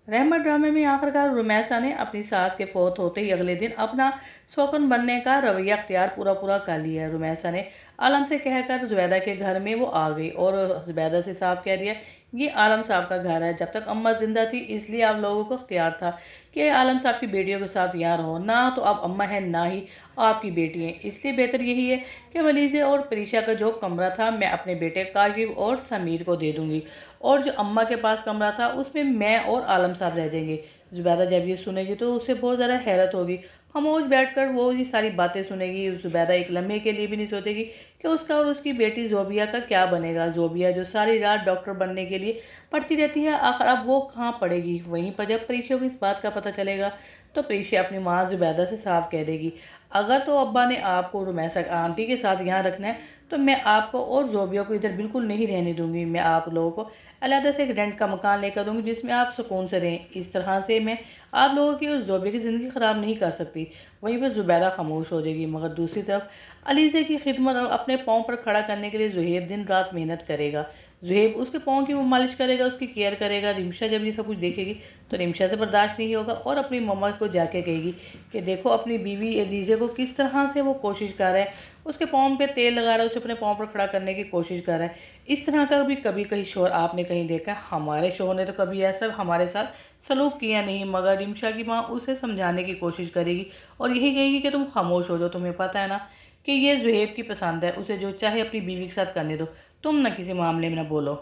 रहमत ड्रामे में आखिरकार रुमैसा ने अपनी सास के फौत होते ही अगले दिन अपना शौकन बनने का रवैया अख्तियार पूरा पूरा कर लिया। रुमैसा ने आलम से कहकर जुबैदा के घर में वो आ गई और जुबैदा से साफ कह दिया, ये आलम साहब का घर है। जब तक अम्मा जिंदा थी इसलिए आप लोगों को अख्तियार था कि आलम साहब की बेटियों के साथ यहाँ रहो। ना तो अब अम्मा है ना ही आपकी बेटी है, इसलिए बेहतर यही है कि वलीजे और प्रीशा का जो कमरा था मैं अपने बेटे काशिफ और समीर को दे दूंगी, और जो अम्मा के पास कमरा था उसमें मैं और आलम साहब रह जाएंगे। जुबैदा जब ये सुनेगी तो उसे बहुत ज़्यादा हैरत होगी। खामोश बैठकर वो ये सारी बातें सुनेगी। जुबैदा एक लम्हे के लिए भी नहीं सोचेगी कि उसका और उसकी बेटी जोबिया का क्या बनेगा। जोबिया जो सारी रात डॉक्टर बनने के लिए पढ़ती रहती है, आखिर अब वो कहाँ पढ़ेगी। वहीं पर जब प्रीशा को इस बात का पता चलेगा तो प्रीशा अपनी माँ जुबैदा से साफ कह देगी, अगर तो अब्बा ने आपको रुमैसा आंटी के साथ यहाँ रखना है तो मैं आपको और जोबिया को इधर बिल्कुल नहीं रहने दूंगी। मैं आप लोगों को अलहदा से एक रेंट का मकान लेकर दूंगी जिसमें आप सुकून से रहें। इस तरह से मैं आप लोगों की और जोबिया की ज़िंदगी ख़राब नहीं कर सकती। वहीं पर जुबैदा खामोश हो जाएगी। मगर दूसरी तरफ अलीज़ा की खिदमत और अपने पाँव पर खड़ा करने के लिए जुहेब दिन रात मेहनत करेगा। जुहेब उसके पाँव की वो मालिश करेगा, उसकी केयर करेगा। रिमशा जब ये सब कुछ देखेगी तो रिमशा से बर्दाश्त नहीं होगा और अपनी मम्मा को जाके कहेगी कि देखो अपनी बीवी एलीज़ा को किस तरह से वो कोशिश कर रहा है, उसके पाँव पे तेल लगा रहा है, उसे अपने पाँव पर खड़ा करने की कोशिश कर रहा है। इस तरह का भी कभी कहीं शोर आपने कहीं देखा? हमारे शोर ने तो कभी ऐसा हमारे साथ सलूक किया नहीं। मगर रिमशा की माँ उसे समझाने की कोशिश करेगी और यही कहेगी कि तुम खामोश हो जाओ, तुम्हें पता है ना कि ये जुहेब की पसंद है, उसे जो चाहे अपनी बीवी के साथ करने दो, तुम ना किसी मामले में ना बोलो।